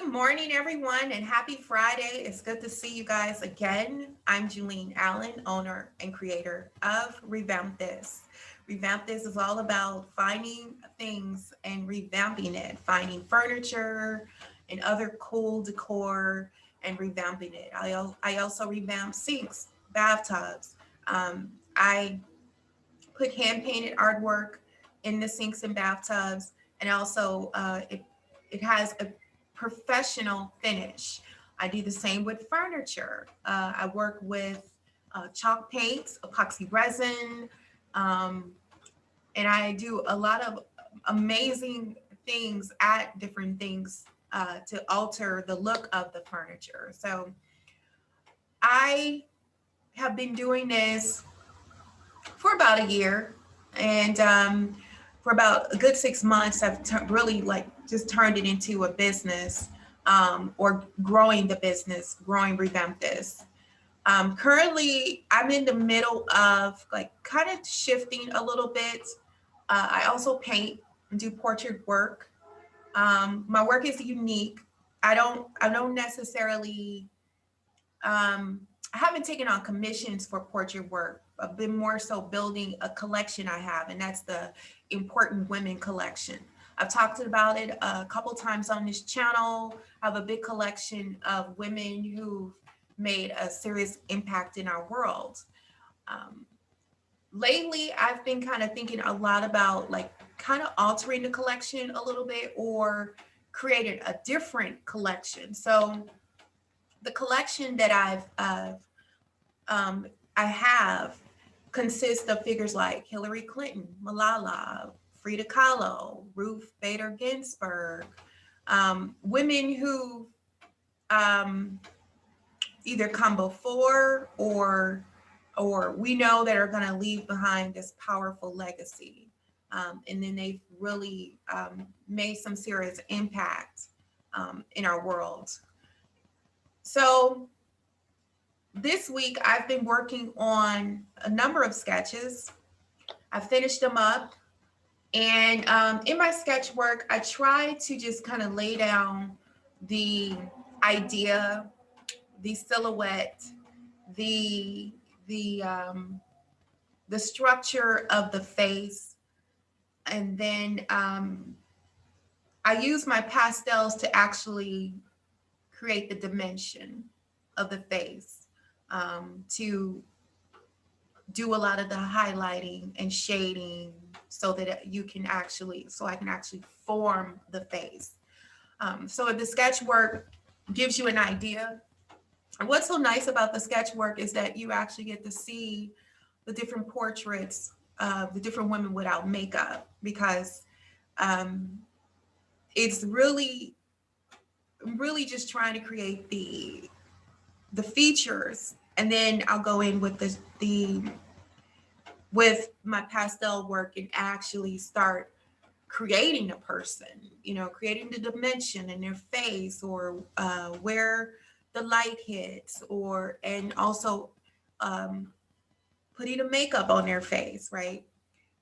Good morning, everyone, and happy Friday. It's good to see you guys again. I'm Julene Allen, owner and creator of Revamp This. Revamp This is all about finding things and revamping it, finding furniture and other cool decor and revamping it. I also revamp sinks, bathtubs. I put hand painted artwork in the sinks and bathtubs, and also it has a professional finish. I do the same with furniture. I work with chalk paints, epoxy resin, um, and I do a lot of amazing things at different things to alter the look of the furniture. So I have been doing this for about a year, and for about a good 6 months, I've really like just turned it into a business, or growing the business, growing Revamp This. Currently, I'm in the middle of like kind of shifting a little bit. I also paint and do portrait work. My work is unique. I don't necessarily I haven't taken on commissions for portrait work. I've been more so building a collection I have, and that's the Important Women collection. I've talked about it a couple times on this channel. I have a big collection of women who've made a serious impact in our world. Um, Lately, I've been kind of thinking a lot about like kind of altering the collection a little bit or creating a different collection. So the collection that um, I have consists of figures like Hillary Clinton, Malala, Frida Kahlo, Ruth Bader Ginsburg, women who um, either come before or we know that are going to leave behind this powerful legacy. And then they've really made some serious impact in our world. So this week, I've been working on a number of sketches. I finished them up. And in my sketch work, I try to just kind of lay down the idea, the silhouette, the the um, the structure of the face, and then I use my pastels to actually create the dimension of the face, to do a lot of the highlighting and shading so that so I can actually form the face. So the sketch work gives you an idea. And what's so nice about the sketch work is that you actually get to see the different portraits of the different women without makeup, because um, it's really just trying to create the features, and then I'll go in with the with my pastel work and actually start creating a person, creating the dimension in their face, or where the light hits, or and also um, putting the makeup on their face, right?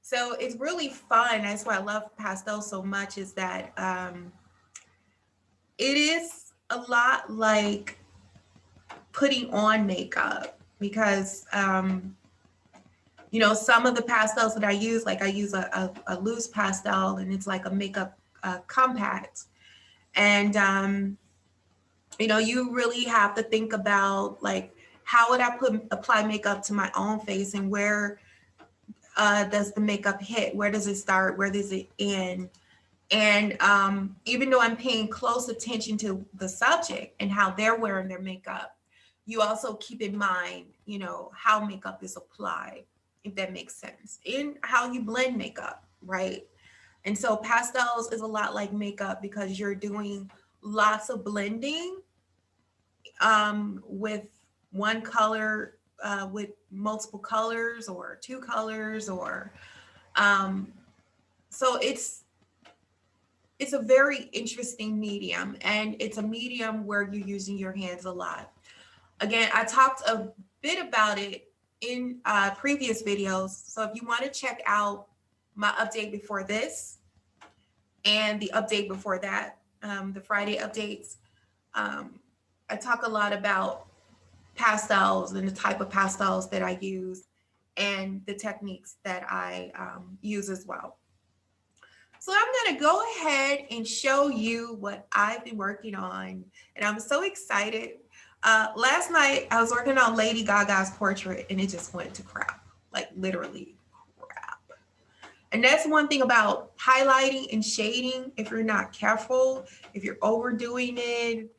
So it's really fun. That's why I love pastel so much, is that it is a lot like putting on makeup, because some of the pastels that I use, like I use a loose pastel, and it's like a makeup compact. And, you really have to think about like, how would I apply makeup to my own face, and where does the makeup hit? Where does it start? Where does it end? And even though I'm paying close attention to the subject and how they're wearing their makeup, you also keep in mind, how makeup is applied, if that makes sense, in how you blend makeup, right? And so pastels is a lot like makeup, because you're doing lots of blending with one color, with multiple colors or two colors, or um, so it's a very interesting medium, and it's a medium where you're using your hands a lot. Again, I talked a bit about it in previous videos. So if you want to check out my update before this and the update before that, the Friday updates, I talk a lot about pastels and the type of pastels that I use and the techniques that I use as well. So I'm going to go ahead and show you what I've been working on. And I'm so excited. Last night I was working on Lady Gaga's portrait and it just went to crap, like literally crap. And that's one thing about highlighting and shading. If you're not careful, if you're overdoing it,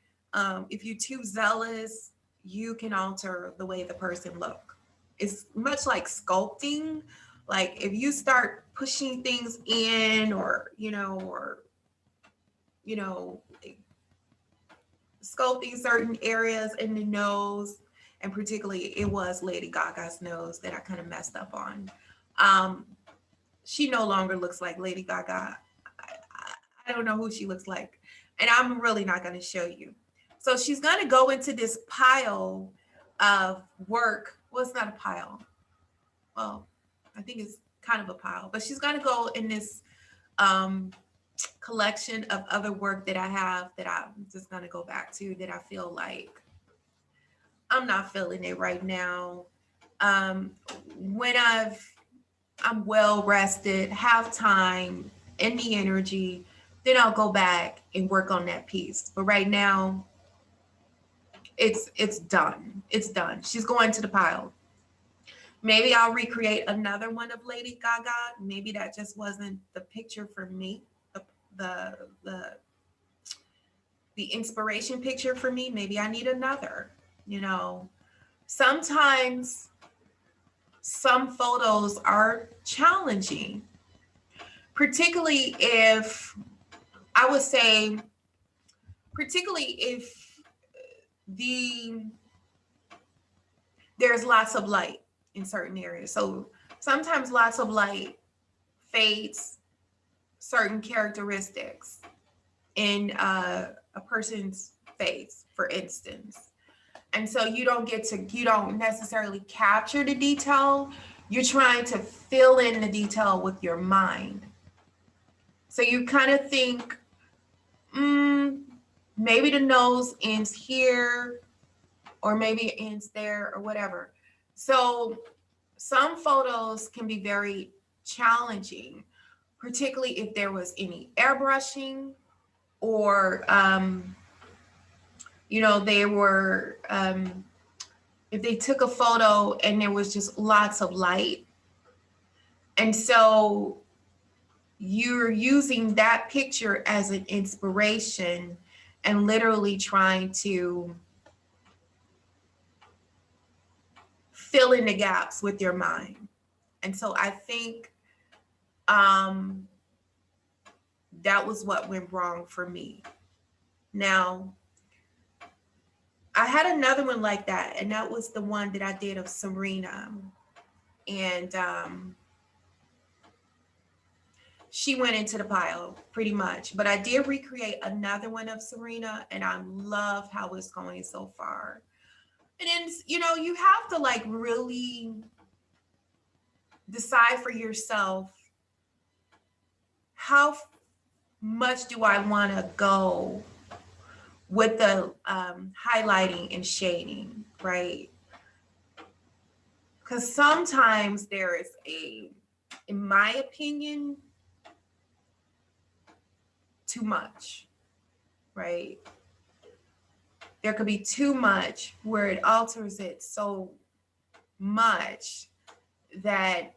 if you're too zealous, you can alter the way the person look. It's much like sculpting. Like if you start pushing things in or sculpting certain areas in the nose, and particularly it was Lady Gaga's nose that I kind of messed up on. She no longer looks like Lady Gaga. I don't know who she looks like, and I'm really not going to show you. So she's going to go into this pile of work. Well, it's not a pile. Well, I think it's kind of a pile, but she's going to go in this collection of other work that I have that I'm just going to go back to that I feel like I'm not feeling it right now. When I'm well rested, have time and the energy, then I'll go back and work on that piece. But right now, it's done. It's done. She's going to the pile. Maybe I'll recreate another one of Lady Gaga. Maybe that just wasn't the picture for me. The the the inspiration picture for me. Maybe I need another. You know, sometimes some photos are challenging, particularly if I would say, particularly if the there's lots of light in certain areas. So sometimes lots of light fades certain characteristics in a person's face, for instance. And so you don't necessarily capture the detail. You're trying to fill in the detail with your mind. So you kind of think, maybe the nose ends here, or maybe it ends there, or whatever. So some photos can be very challenging, particularly if there was any airbrushing or, they were, if they took a photo and there was just lots of light. And so you're using that picture as an inspiration and literally trying to fill in the gaps with your mind. And so I think that was what went wrong for me. Now, I had another one like that, and that was the one that I did of Serena. And she went into the pile pretty much. But I did recreate another one of Serena, and I love how it's going so far. And then, you have to like really decide for yourself, how much do I want to go with the highlighting and shading, right? Because sometimes there is in my opinion, too much, right? There could be too much where it alters it so much that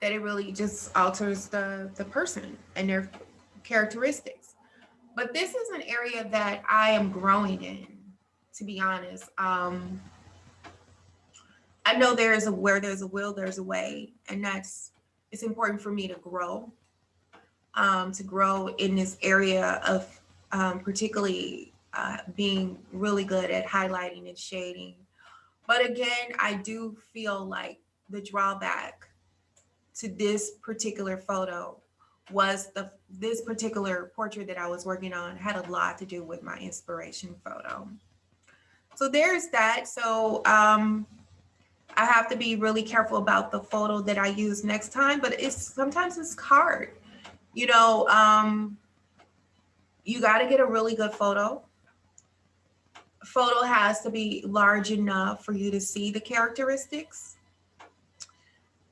that it really just alters the person and their characteristics. But this is an area that I am growing in, to be honest. I know where there's a will, there's a way, and it's important for me to grow in this area of particularly being really good at highlighting and shading. But again, I do feel like the drawback to this particular photo was this particular portrait that I was working on had a lot to do with my inspiration photo. So there's that. So I have to be really careful about the photo that I use next time, but sometimes it's hard. You got to get a really good photo. Photo has to be large enough for you to see the characteristics.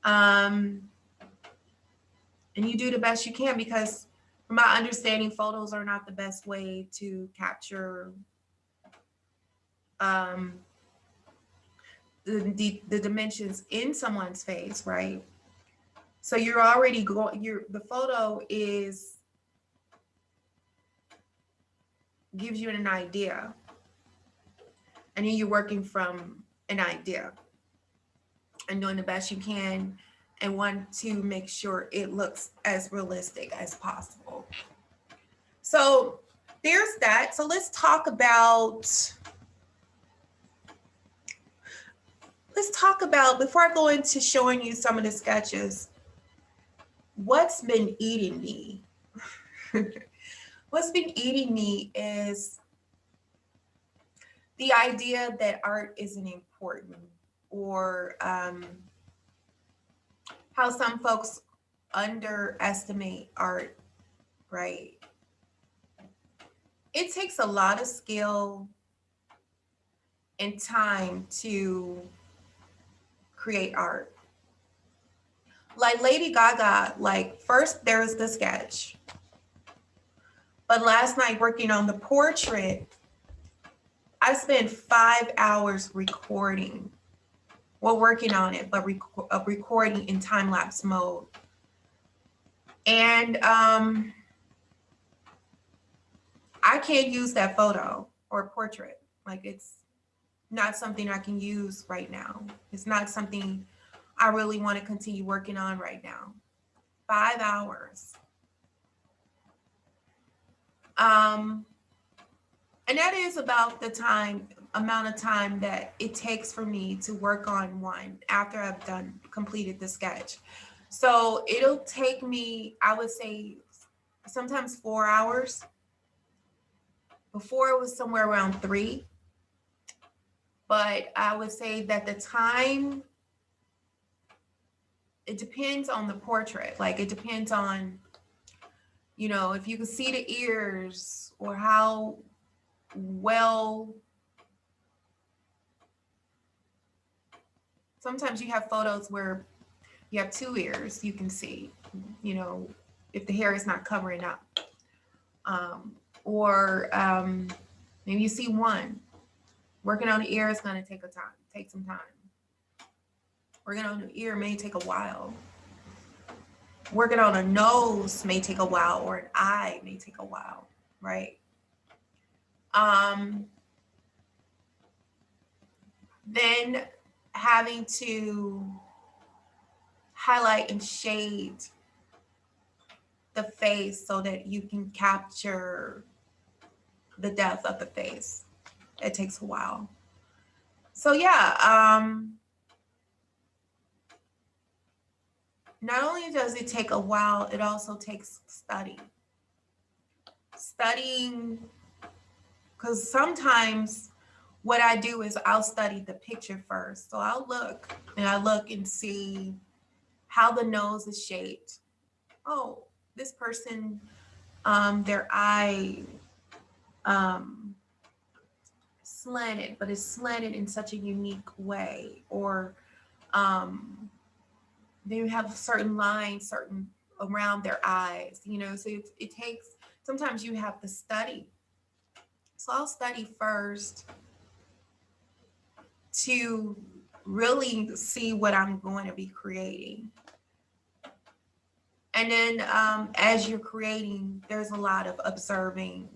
And you do the best you can, because from my understanding, photos are not the best way to capture the dimensions in someone's face, right? So you're already going, the photo gives you an idea, and then you're working from an idea and doing the best you can, and want to make sure it looks as realistic as possible. So there's that. So let's talk about, before I go into showing you some of the sketches, what's been eating me. What's been eating me is the idea that art isn't important, or how some folks underestimate art, right? It takes a lot of skill and time to create art. Like Lady Gaga, like first there's the sketch, but last night working on the portrait, I spent 5 hours recording. Well, working on it, but recording in time-lapse mode. And I can't use that photo or portrait. Like, it's not something I can use right now. It's not something I really want to continue working on right now. 5 hours. And that is about the amount of time that it takes for me to work on one after I've completed the sketch. So it'll take me, I would say, sometimes 4 hours. Before it was somewhere around 3. But I would say that the time, it depends on the portrait. Like, it depends on, if you can see the ears, or how well. Sometimes you have photos where you have 2 ears, you can see, if the hair is not covering up. Or maybe you see 1. Working on the ear is going to take some time. Working on the ear may take a while. Working on a nose may take a while, or an eye may take a while, right? Then having to highlight and shade the face so that you can capture the depth of the face. It takes a while. So yeah, not only does it take a while, it also takes studying, because sometimes what I do is I'll study the picture first. So I'll look and see how the nose is shaped. Oh, this person, their eye slanted, but it's slanted in such a unique way. Or they have certain lines, around their eyes, so it takes, sometimes you have to study. So I'll study first to really see what I'm going to be creating. And then as you're creating, there's a lot of observing,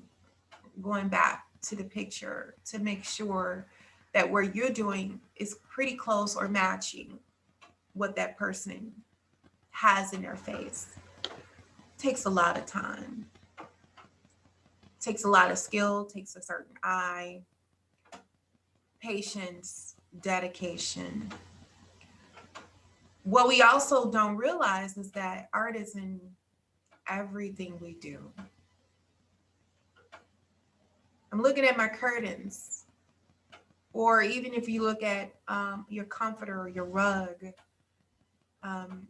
going back to the picture to make sure that what you're doing is pretty close or matching what that person has in their face. Takes a lot of time. Takes a lot of skill, takes a certain eye, patience, dedication. What we also don't realize is that art is in everything we do. I'm looking at my curtains, or even if you look at your comforter or your rug, an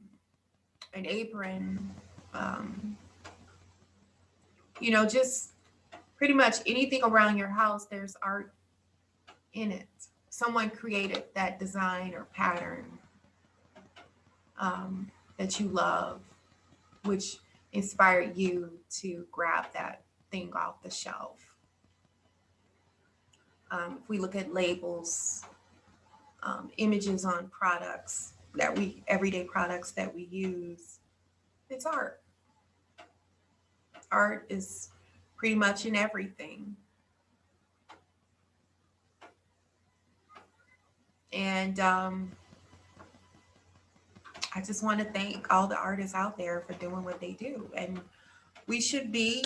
apron, just pretty much anything around your house, there's art in it. Someone created that design or pattern that you love, which inspired you to grab that thing off the shelf. If we look at labels, images on products that everyday products that we use, it's art. Art is pretty much in everything. And I just want to thank all the artists out there for doing what they do. And we should be,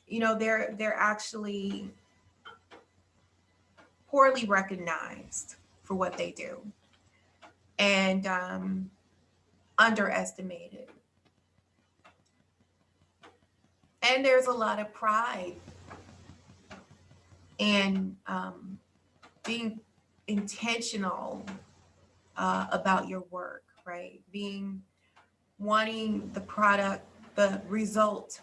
they're actually poorly recognized for what they do and underestimated. And there's a lot of pride in being intentional about your work, right? Wanting the product, the result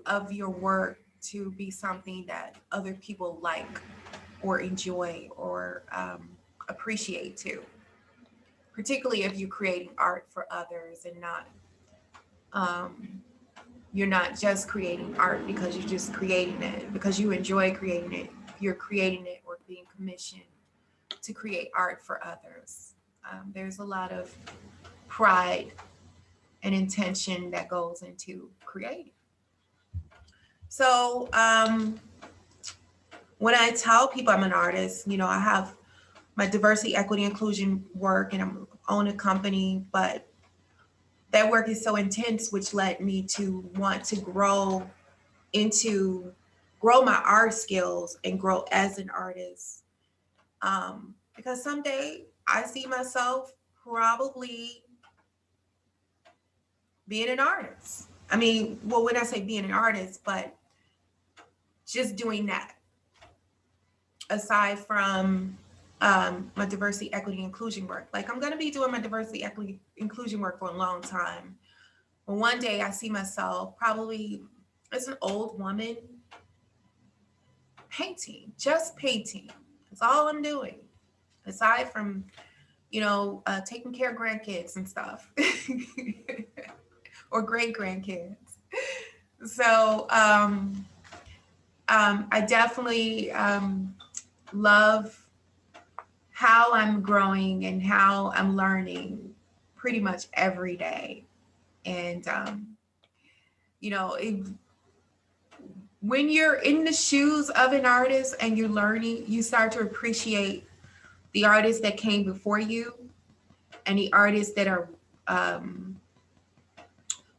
of your work to be something that other people like or enjoy or appreciate too. Particularly if you're creating art for others and you're not just creating art because you're just creating it, because you enjoy creating it. You're creating it or being commissioned to create art for others. There's a lot of pride and intention that goes into creating. So when I tell people I'm an artist, I have my diversity, equity, inclusion work, and I own a company, but that work is so intense, which led me to want to grow my art skills and grow as an artist. Because someday I see myself probably being an artist. I mean, well, when I say being an artist, but just doing that aside from my diversity, equity, inclusion work. Like I'm going to be doing my diversity, equity, inclusion work for a long time. But one day I see myself probably as an old woman painting, just painting. That's all I'm doing. Aside from, taking care of grandkids and stuff or great grandkids. So I definitely love how I'm growing and how I'm learning pretty much every day. And, when you're in the shoes of an artist and you're learning, you start to appreciate the artists that came before you and the artists that are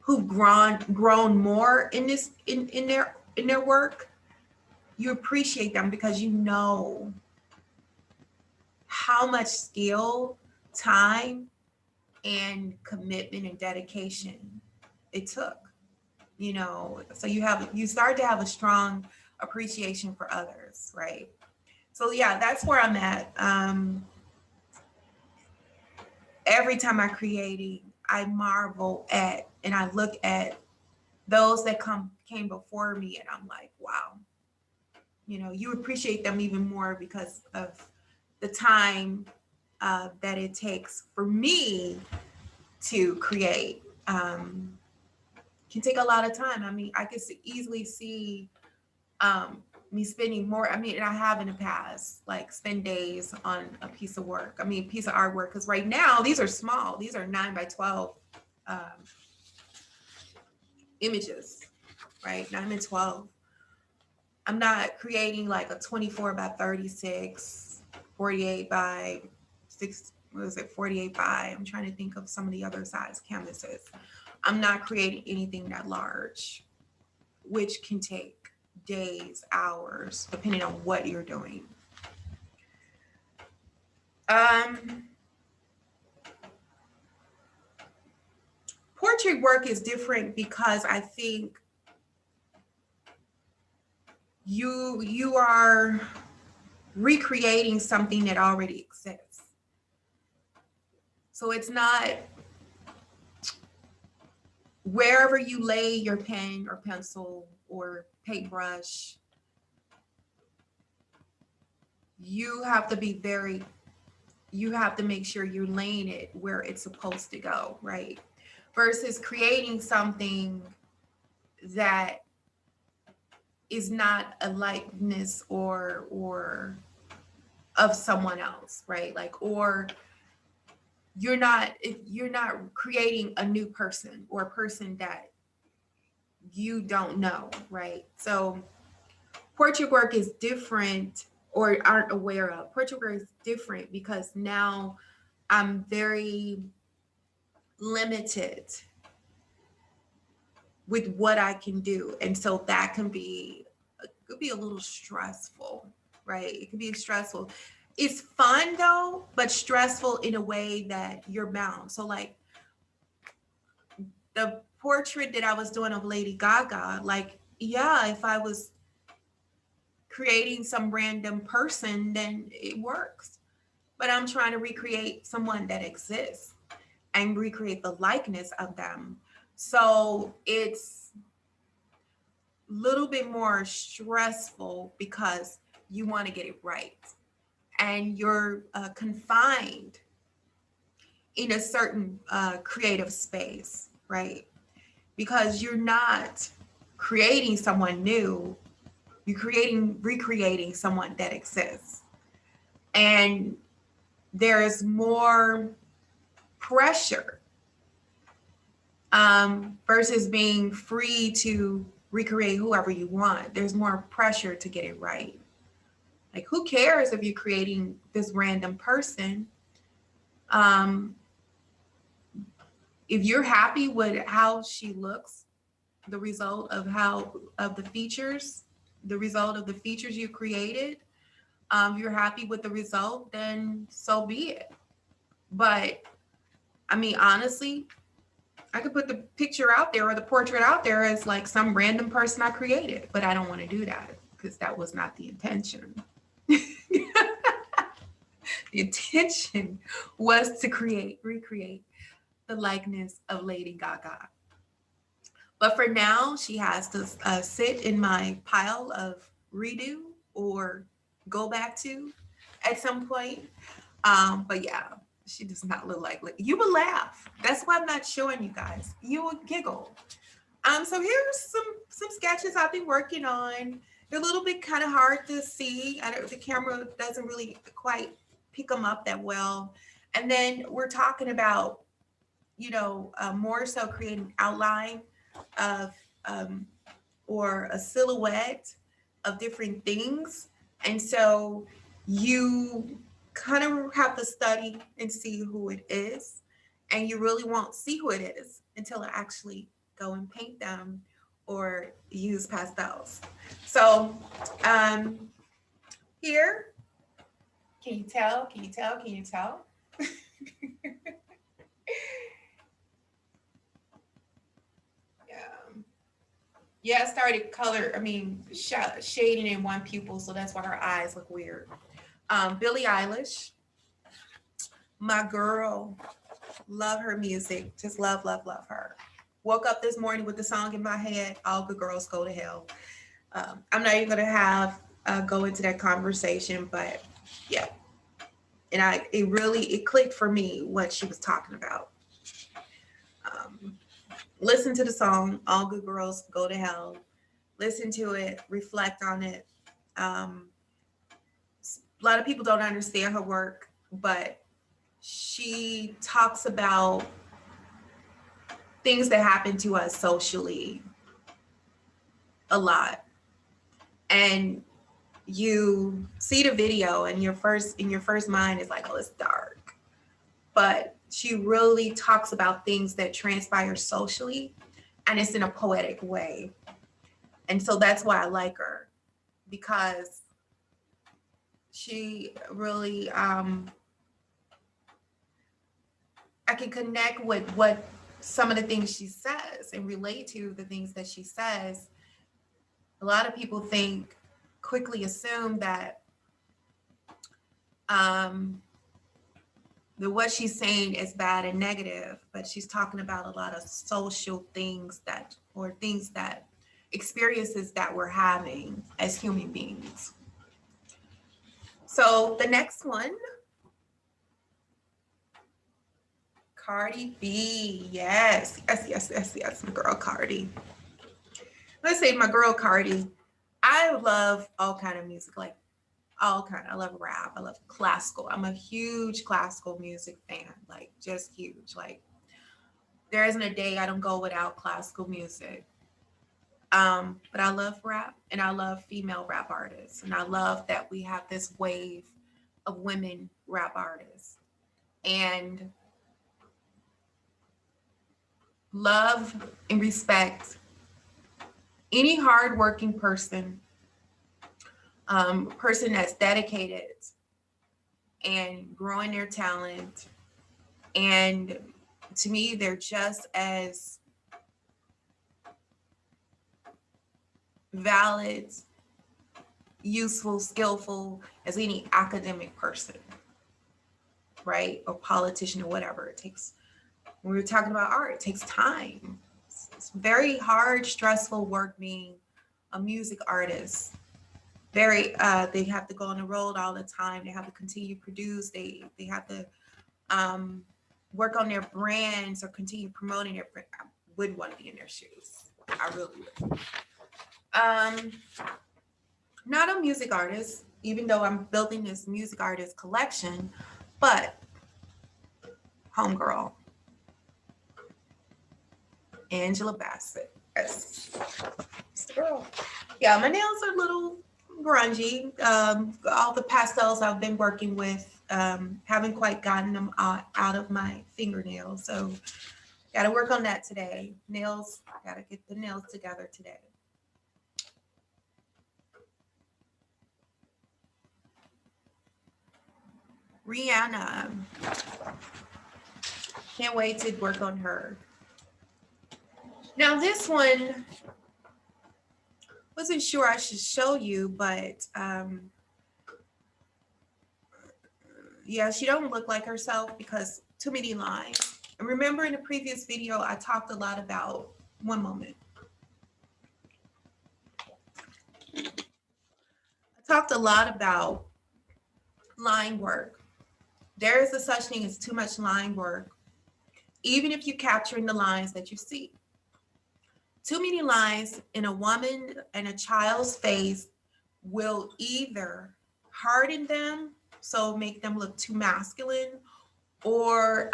who've grown more in their work. You appreciate them because you know how much skill, time, and commitment and dedication it took. So you start to have a strong appreciation for others, right? So yeah, that's where I'm at. Every time I'm creating, I marvel at and I look at those that came before me, and I'm like, wow. You appreciate them even more because of the time that it takes for me to create. Can take a lot of time. I mean, I could easily see me spending more. I mean, and I have in the past, like spend days on a piece of work. I mean, piece of artwork. Because right now, these are small. These are 9x12 images, right? 9x12. I'm not creating like a 24x36, 48 by 6. What is it? 48 by. I'm trying to think of some of the other size canvases. I'm not creating anything that large, which can take days, hours, depending on what you're doing. Portrait work is different because I think you are recreating something that already exists. So it's not wherever you lay your pen or pencil or paintbrush, you have to be very, you have to make sure you're laying it where it's supposed to go, right? Versus creating something that is not a likeness or of someone else, right? Like, or you're not, if you're not creating a new person or a person that you don't know, right? So portrait work is different, or aren't aware of. Portrait work is different because now I'm very limited with what I can do. And so that can be, it could be a little stressful, right? It can be stressful. It's fun though, but stressful in a way that you're bound. So like the portrait that I was doing of Lady Gaga, like, yeah, if I was creating some random person, then it works. But I'm trying to recreate someone that exists and recreate the likeness of them. So it's a little bit more stressful because you want to get it right. And you're confined in a certain creative space, right? Because you're not creating someone new, you're recreating someone that exists. And there is more pressure versus being free to recreate whoever you want. There's more pressure to get it right. Like, who cares if you're creating this random person? Um, if you're happy with how she looks, the result of of the result of the features you created, you're happy with the result, then so be it. But I mean, honestly, I could put the picture out there or the portrait out there as like some random person I created, but I don't want to do that because that was not the intention. The intention was to recreate the likeness of Lady Gaga. But for now, she has to sit in my pile of redo or go back to at some point. But yeah, she does not look like, you would laugh. That's why I'm not showing you guys. You would giggle. So here's some sketches I've been working on. They're a little bit kind of hard to see. The camera doesn't really quite pick them up that well. And then we're talking about, more so creating outline of um, or a silhouette of different things. And so you kind of have to study and see who it is. And you really won't see who it is until I actually go and paint them or use pastels. So here, can you tell? Can you tell? Can you tell? Yeah. Yeah, I started shading in one pupil, so that's why her eyes look weird. Billie Eilish, my girl, love her music, just love, love, love her. Woke up this morning with the song in my head, All Good Girls Go to Hell. I'm not even gonna have go into that conversation, but yeah, and it clicked for me what she was talking about. Um, Listen to the song, All Good Girls Go to Hell. Listen to it, reflect on it. Um, a lot of people don't understand her work, but she talks about things that happen to us socially a lot. And you see the video and in your first mind is like, oh, it's dark. But she really talks about things that transpire socially, and it's in a poetic way. And so that's why I like her, because she really I can connect with what some of the things she says and relate to the things that she says. A lot of people quickly assume that um, what she's saying is bad and negative, but she's talking about a lot of social things that, or things that, experiences that we're having as human beings. So the next one, Cardi B. Yes, yes, yes, yes, yes, my girl Cardi. Let's say my girl Cardi. I love all kind of music, like all kind. I love rap. I love classical. I'm a huge classical music fan, like just huge. Like there isn't a day I don't go without classical music. But I love rap and I love female rap artists. And I love that we have this wave of women rap artists. And love and respect any hardworking person that's dedicated and growing their talent. And to me, they're just as valid, useful, skillful as any academic person, right? Or politician or whatever. It takes, when we're talking about art, it takes time. It's very hard, stressful work being a music artist. Very, they have to go on the road all the time. They have to continue to produce. They have to um, work on their brands or continue promoting their brand. I wouldn't want to be in their shoes. I really would. Um, Not a music artist, even though I'm building this music artist collection, but homegirl, Angela Bassett. Yes, it's the girl. Yeah, my nails are a little grungy. All the pastels I've been working with, haven't quite gotten them out of my fingernails. So got to work on that today. Nails, got to get the nails together today. Rihanna, can't wait to work on her. Now this one, wasn't sure I should show you, but yeah, she don't look like herself because too many lines. And remember in the previous video, I talked a lot about, one moment. I talked a lot about line work. There is a such thing as too much line work, even if you're capturing the lines that you see. Too many lines in a woman and a child's face will either harden them, so make them look too masculine, or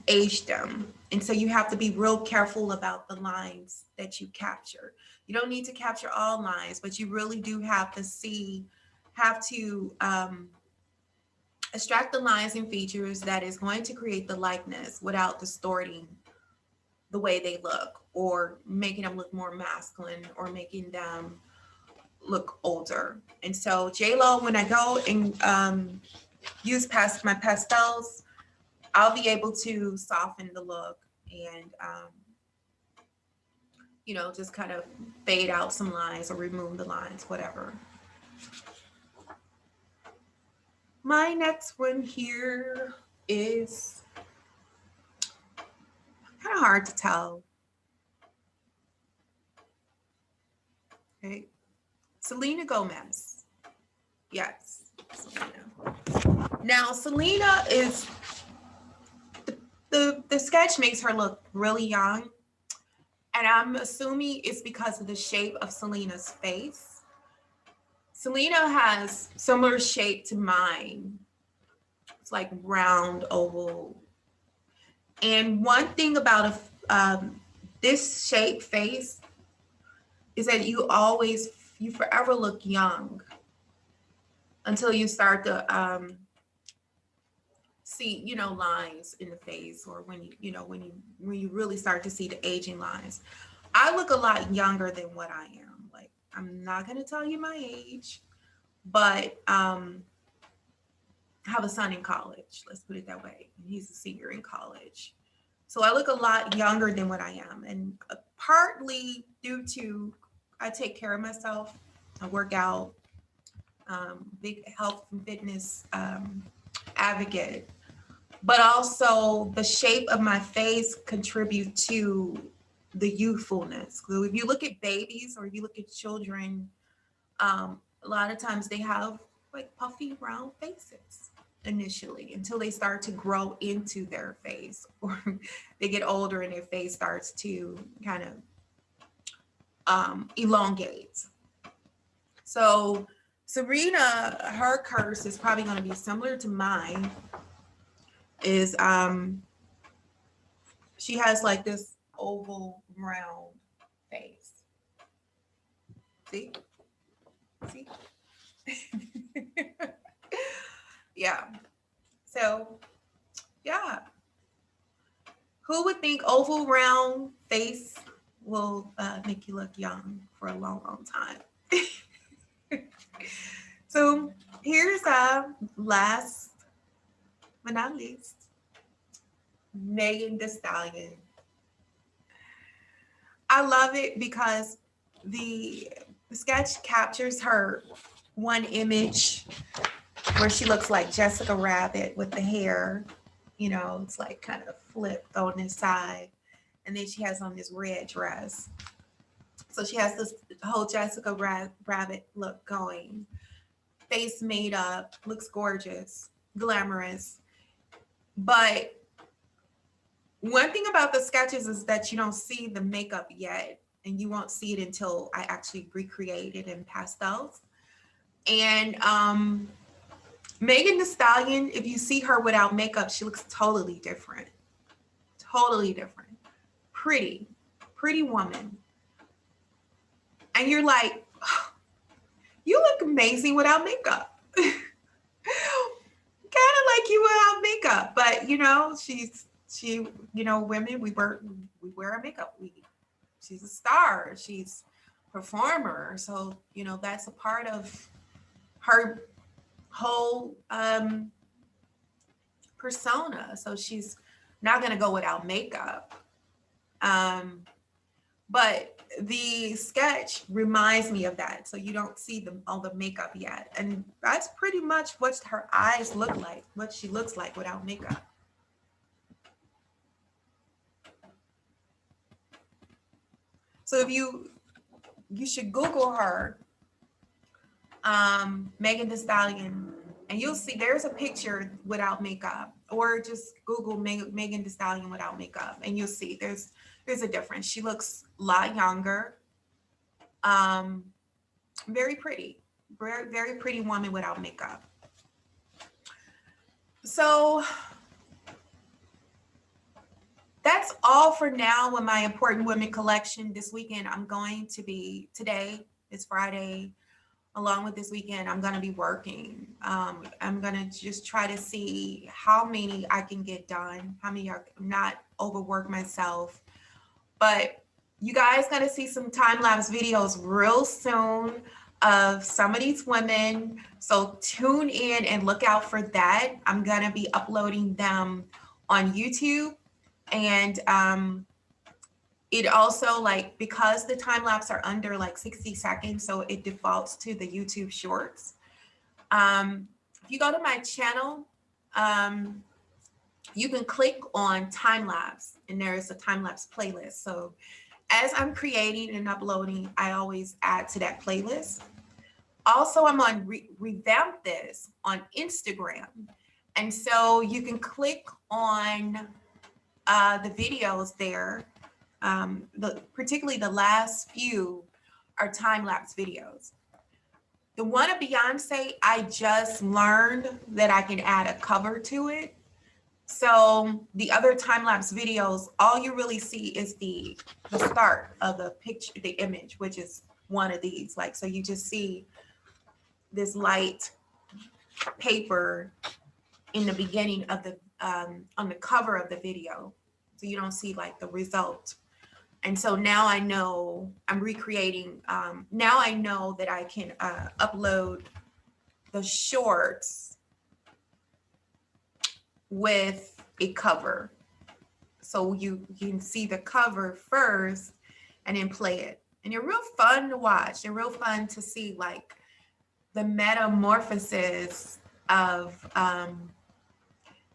age them. And so you have to be real careful about the lines that you capture. You don't need to capture all lines, but you really do have to extract the lines and features that is going to create the likeness without distorting the way they look or making them look more masculine or making them look older. And so J-Lo, when I go and use my pastels, I'll be able to soften the look and, just kind of fade out some lines or remove the lines, whatever. My next one here is kind of hard to tell. Okay. Selena Gomez. Yes, Selena. Now, Selena is, the sketch makes her look really young. And I'm assuming it's because of the shape of Selena's face. Selena has similar shape to mine. It's like round, oval. And one thing about this shape face is that you forever look young until you start to see, lines in the face, or when you really start to see the aging lines. I look a lot younger than what I am. Like, I'm not going to tell you my age, but I have a son in college. Let's put it that way. He's a senior in college. So I look a lot younger than what I am. And partly due to I take care of myself. I work out, big health and fitness advocate. but also the shape of my face contribute to the youthfulness. So if you look at babies or if you look at children, a lot of times they have like puffy round faces initially until they start to grow into their face or they get older and their face starts to kind of elongate. So Serena, her curse is probably going to be similar to mine. Is she has like this oval round face. See? See? Yeah. So, yeah. Who would think oval round face will make you look young for a long, long time? So, here's last but not least, Megan Thee Stallion. I love it because the sketch captures her one image where she looks like Jessica Rabbit with the hair, you know, it's like kind of flipped on this side. And then she has on this red dress. So she has this whole Jessica Rabbit look going. Face made up, looks gorgeous, glamorous. But one thing about the sketches is that you don't see the makeup yet, and you won't see it until I actually recreate it in pastels. And Megan Thee Stallion, if you see her without makeup, she looks totally different. Totally different. Pretty, pretty woman. And you're like, oh, you look amazing without makeup. Kind of like you without makeup, but you know, she, you know, women, we wear our makeup. She's a star. She's a performer. So, you know, that's a part of her whole persona. So she's not going to go without makeup. But the sketch reminds me of that. So you don't see all the makeup yet. And that's pretty much what her eyes look like, what she looks like without makeup. So if you should Google her, Megan Thee Stallion, and you'll see there's a picture without makeup, or just Google Megan Thee Stallion without makeup, and you'll see there's a difference. She looks a lot younger, very pretty, very, very pretty woman without makeup. So that's all for now with my Important Women collection. This weekend, I'm going to be, today is Friday, along with this weekend, I'm going to be working. I'm going to just try to see how many I can get done, how many not overwork myself. But you guys going to see some time-lapse videos real soon of some of these women. So tune in and look out for that. I'm going to be uploading them on YouTube. And it also, like, because the time lapse are under like 60 seconds, so it defaults to the YouTube shorts. If you go to my channel, you can click on time lapse, and there's a time lapse playlist. So as I'm creating and uploading, I always add to that playlist. Also, I'm on Revamp This on Instagram. And so you can click on the videos there. Particularly the last few are time-lapse videos. The one of Beyonce, I just learned that I can add a cover to it. So the other time-lapse videos, all you really see is the start of the picture, the image, which is one of these. Like, so you just see this light paper in the beginning of the, on the cover of the video. So you don't see like the result. And so now I know I'm recreating. Now I know that I can upload the shorts with a cover. So you can see the cover first and then play it. And they're real fun to watch. They're real fun to see, like, the metamorphosis of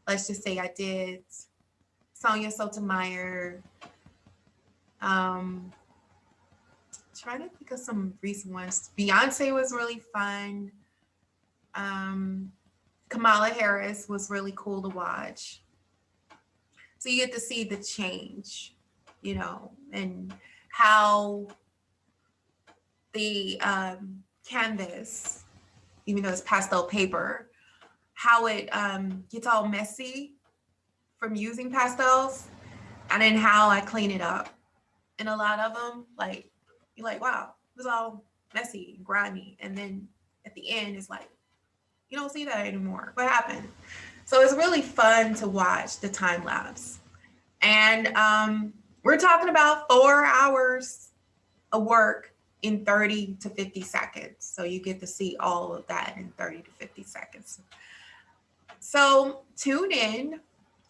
let's just say I did Sonia Sotomayor. Trying to think of some recent ones. Beyonce was really fun. Kamala Harris was really cool to watch. So you get to see the change, you know, and how the canvas, even though it's pastel paper, how it gets all messy from using pastels, and then how I clean it up. And a lot of them, like, you're like, wow, it was all messy and grimy. And then at the end, it's like, you don't see that anymore. What happened? So it's really fun to watch the time lapse. And we're talking about 4 hours of work in 30 to 50 seconds. So you get to see all of that in 30 to 50 seconds. So tune in.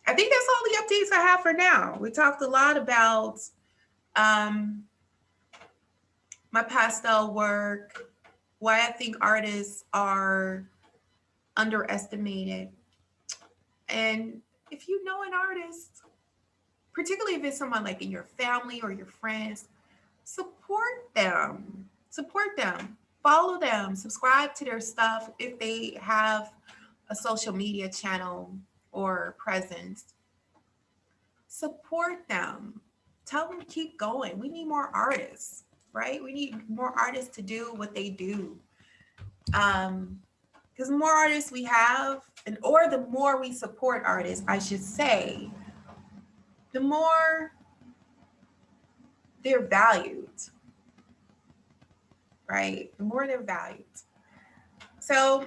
I think that's all the updates I have for now. We talked a lot about my pastel work, why I think artists are underestimated. And if you know an artist, particularly if it's someone like in your family or your friends, support them. Support them. Follow them. Subscribe to their stuff if they have a social media channel or presence. Support them. Tell them to keep going. We need more artists, right? We need more artists to do what they do. Because the more artists we have, or the more we support artists, I should say, the more they're valued, right? The more they're valued. So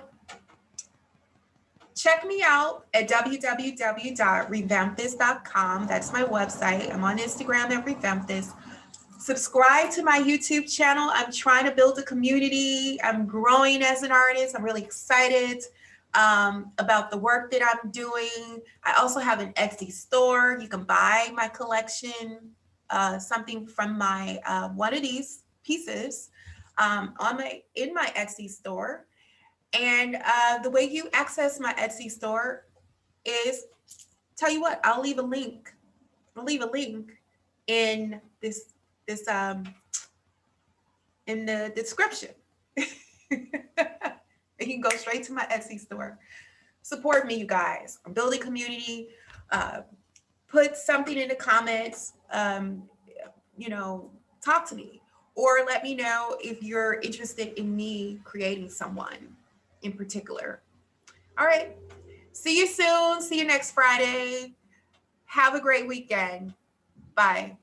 check me out at www.revampthis.com. That's my website. I'm on Instagram at revampthis. Subscribe to my YouTube channel. I'm trying to build a community. I'm growing as an artist. I'm really excited about the work that I'm doing. I also have an Etsy store. You can buy my collection, something from my one of these pieces in my Etsy store. And the way you access my Etsy store is, tell you what, I'll leave a link. I'll leave a link in this in the description. And you can go straight to my Etsy store. Support me, you guys. I'm building community. Put something in the comments. Talk to me, or let me know if you're interested in me creating someone in particular. All right. See you soon. See you next Friday. Have a great weekend. Bye.